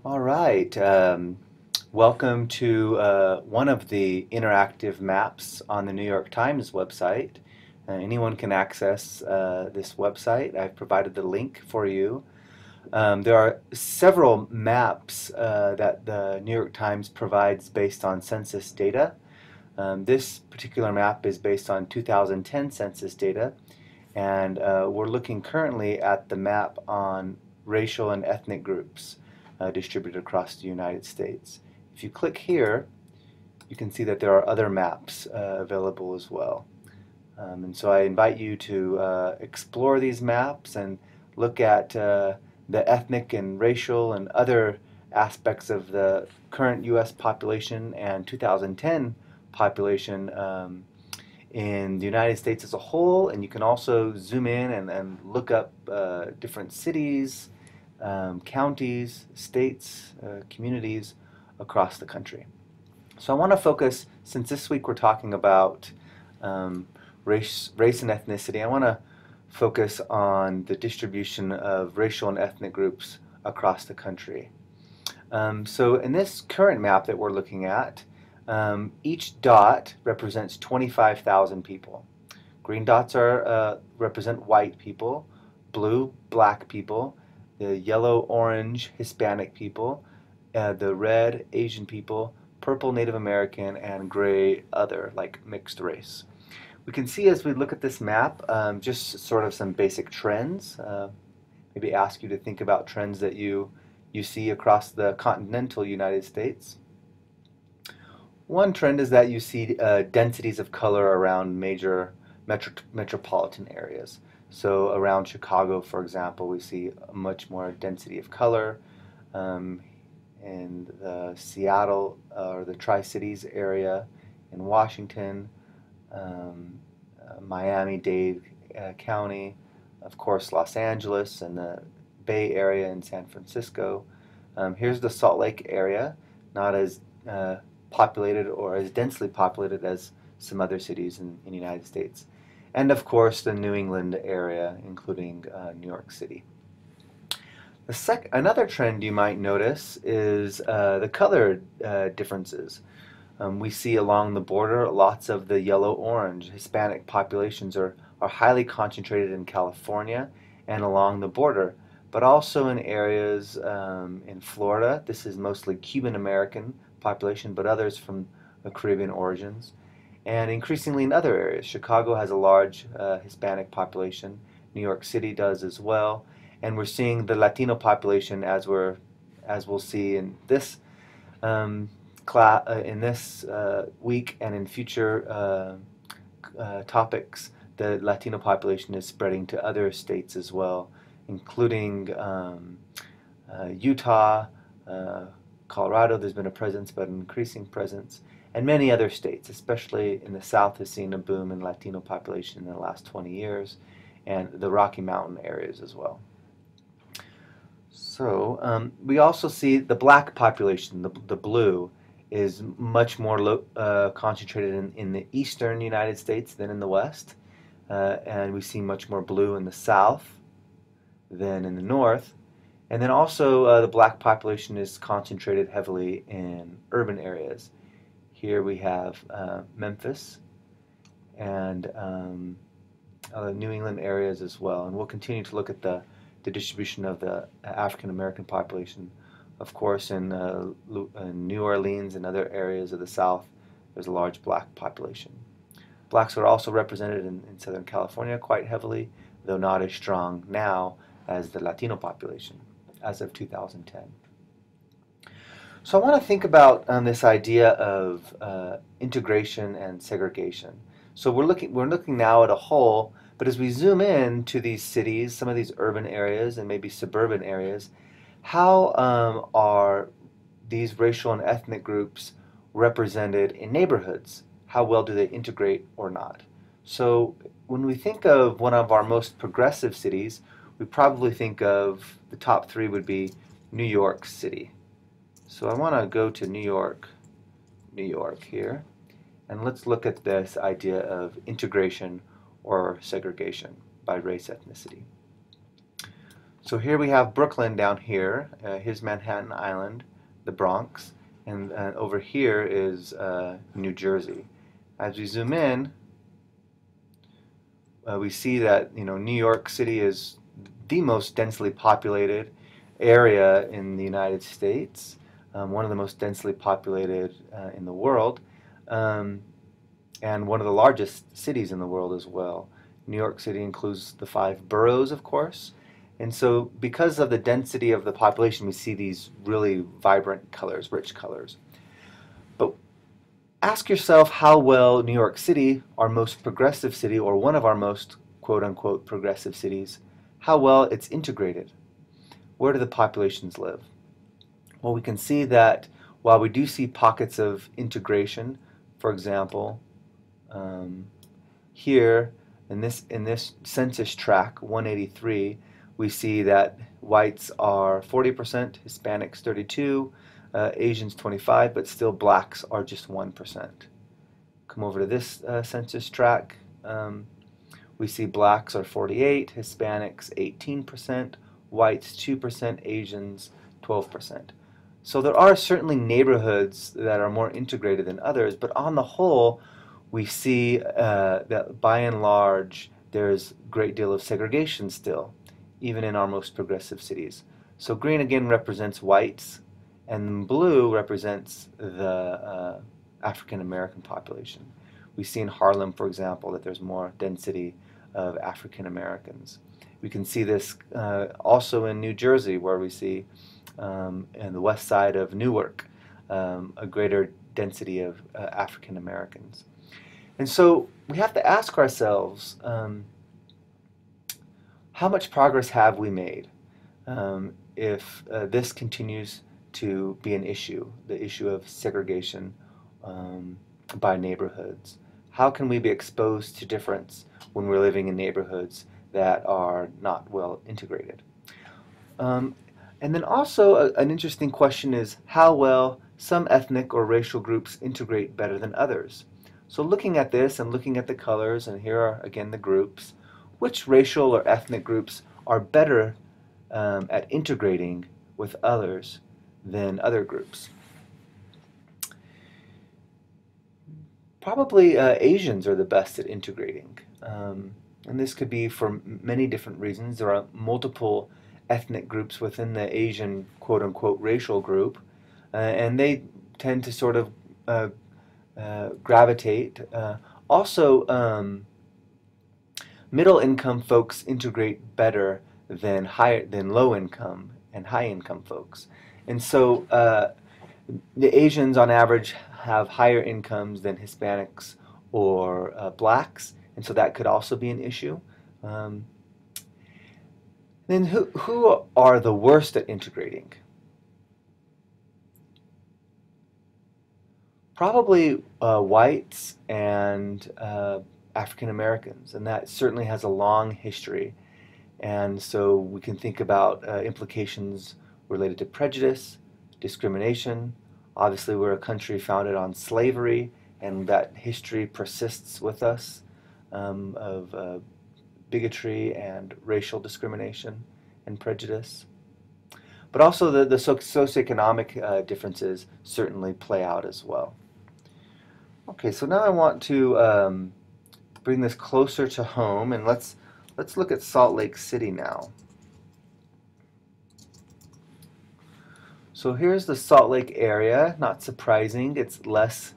All right. Welcome to one of the interactive maps on the New York Times website. Anyone can access this website. I've provided the link for you. There are several maps that the New York Times provides based on census data. This particular map is based on 2010 census data, and we're looking currently at the map on racial and ethnic groups distributed across the United States. If you click here, you can see that there are other maps available as well. And so I invite you to explore these maps and look at the ethnic and racial and other aspects of the current U.S. population and 2010 population in the United States as a whole. And you can also zoom in and look up different cities, counties, states, communities across the country. So I want to focus, since this week we're talking about race and ethnicity, I want to focus on the distribution of racial and ethnic groups across the country. So in this current map that we're looking at, each dot represents 25,000 people. Green dots represent white people, blue, black people, the yellow, orange, Hispanic people, the red, Asian people, purple, Native American, and gray, other, like mixed race. We can see as we look at this map just sort of some basic trends. Maybe ask you to think about trends that you see across the continental United States. One trend is that you see densities of color around major metropolitan areas. So around Chicago, for example, we see a much more density of color. In the Seattle or the Tri-Cities area, in Washington, Miami-Dade County, of course Los Angeles and the Bay Area in San Francisco. Here's the Salt Lake area, not as populated or as densely populated as some other cities in the United States. And of course the New England area, including New York City. Another trend you might notice is the color differences. We see along the border lots of the yellow-orange. Hispanic populations are highly concentrated in California and along the border, but also in areas in Florida. This is mostly Cuban American population, but others from the Caribbean origins. And increasingly in other areas. Chicago has a large Hispanic population. New York City does as well. And we're seeing the Latino population, as we'll see in this week and in future topics, the Latino population is spreading to other states as well, including Utah, Colorado. There's been a presence, but an increasing presence, and many other states, especially in the South, has seen a boom in Latino population in the last 20 years, and the Rocky Mountain areas as well. So we also see the black population, the blue, is much more concentrated in the eastern United States than in the west. And we see much more blue in the south than in the north. And then also the black population is concentrated heavily in urban areas. Here we have Memphis and New England areas as well. And we'll continue to look at the distribution of the African American population. Of course, in New Orleans and other areas of the South, there's a large black population. Blacks are also represented in Southern California quite heavily, though not as strong now as the Latino population as of 2010. So I want to think about this idea of integration and segregation. So we're looking now at a whole, but as we zoom in to these cities, some of these urban areas and maybe suburban areas, how are these racial and ethnic groups represented in neighborhoods? How well do they integrate or not? So when we think of one of our most progressive cities, we probably think of the top three would be New York City. So I want to go to New York here, and let's look at this idea of integration or segregation by race ethnicity. So here we have Brooklyn down here. Here's Manhattan Island, the Bronx, and over here is New Jersey. As we zoom in, we see that New York City is the most densely populated area in the United States, one of the most densely populated in the world, um, and one of the largest cities in the world as well. New York City includes the 5 boroughs, of course, and so because of the density of the population, we see these really vibrant colors, rich colors. But ask yourself how well New York City, our most progressive city, or one of our most quote-unquote progressive cities, how well it's integrated. Where do the populations live? Well, we can see that while we do see pockets of integration, for example, um, here in this census tract 183, we see that whites are 40%, Hispanics 32%, Asians 25%, but still blacks are just 1%. Come over to this census tract. We see blacks are 48%, Hispanics 18%, whites 2%, Asians 12%. So there are certainly neighborhoods that are more integrated than others, but on the whole, we see that by and large there's a great deal of segregation still, even in our most progressive cities. So green again represents whites, and blue represents the African American population. We see in Harlem, for example, that there's more density of African Americans. We can see this also in New Jersey, where we see in the west side of Newark a greater density of African Americans. And so we have to ask ourselves, how much progress have we made if this continues to be an issue, the issue of segregation by neighborhoods? How can we be exposed to difference when we're living in neighborhoods that are not well integrated? And then also an interesting question is how well some ethnic or racial groups integrate better than others. So looking at this and looking at the colors, and here are again the groups, which racial or ethnic groups are better at integrating with others than other groups? Probably Asians are the best at integrating. And this could be for many different reasons. There are multiple ethnic groups within the Asian quote-unquote racial group, and they tend to sort of gravitate. Also, middle-income folks integrate better than low-income and high-income folks. And so the Asians on average have higher incomes than Hispanics or blacks, and so that could also be an issue. Then who are the worst at integrating? Probably whites and African Americans, and that certainly has a long history. And so we can think about implications related to prejudice, discrimination. Obviously, we're a country founded on slavery, and that history persists with us of bigotry and racial discrimination and prejudice. But also the socioeconomic differences certainly play out as well. Okay, so now I want to bring this closer to home, and let's look at Salt Lake City now. So here's the Salt Lake area. Not surprising, it's less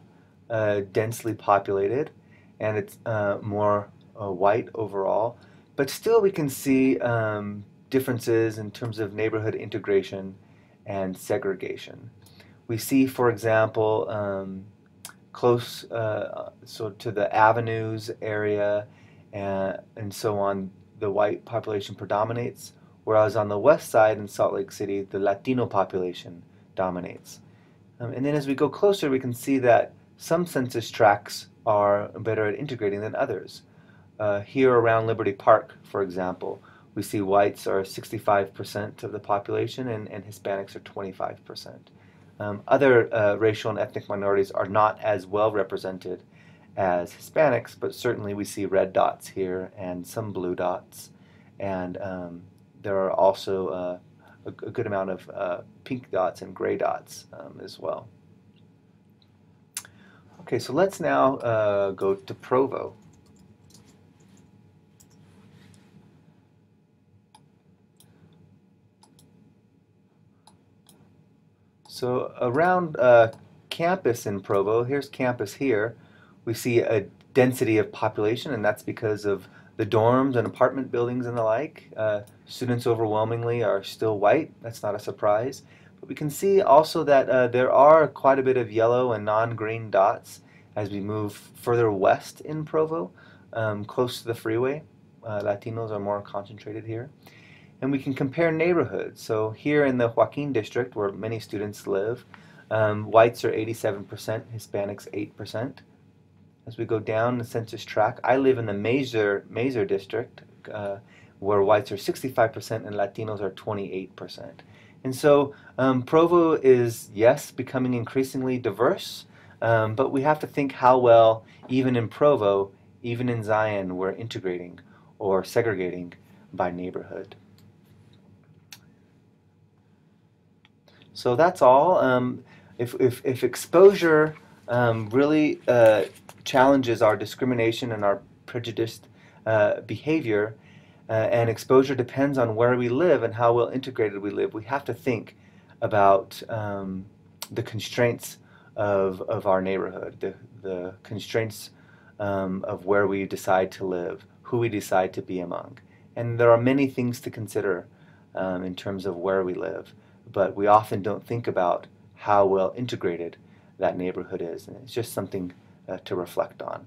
densely populated, and it's more white overall. But still, we can see differences in terms of neighborhood integration and segregation. We see, for example, close to the avenues area and so on, the white population predominates, whereas on the west side in Salt Lake City, the Latino population dominates. And then as we go closer, we can see that some census tracts are better at integrating than others. Here around Liberty Park, for example, we see whites are 65% of the population and Hispanics are 25%. Other racial and ethnic minorities are not as well represented as Hispanics, but certainly we see red dots here and some blue dots, and there are also a good amount of pink dots and gray dots as well. Okay, so let's now go to Provo. So around campus in Provo, here's campus here, we see a density of population, and that's because of the dorms and apartment buildings and the like. Students overwhelmingly are still white. That's not a surprise. But we can see also that there are quite a bit of yellow and non-green dots as we move further west in Provo, close to the freeway. Latinos are more concentrated here. And we can compare neighborhoods. So here in the Joaquin district, where many students live, whites are 87%, Hispanics 8%. As we go down the census tract, I live in the Mazer district, where whites are 65% and Latinos are 28%. And so Provo is, yes, becoming increasingly diverse, but we have to think how well, even in Provo, even in Zion, we're integrating or segregating by neighborhood. So that's all. If exposure really challenges our discrimination and our prejudiced behavior, and exposure depends on where we live and how well integrated we live, we have to think about the constraints of our neighborhood, the constraints of where we decide to live, who we decide to be among. And there are many things to consider in terms of where we live, but we often don't think about how well integrated that neighborhood is. And it's just something to reflect on.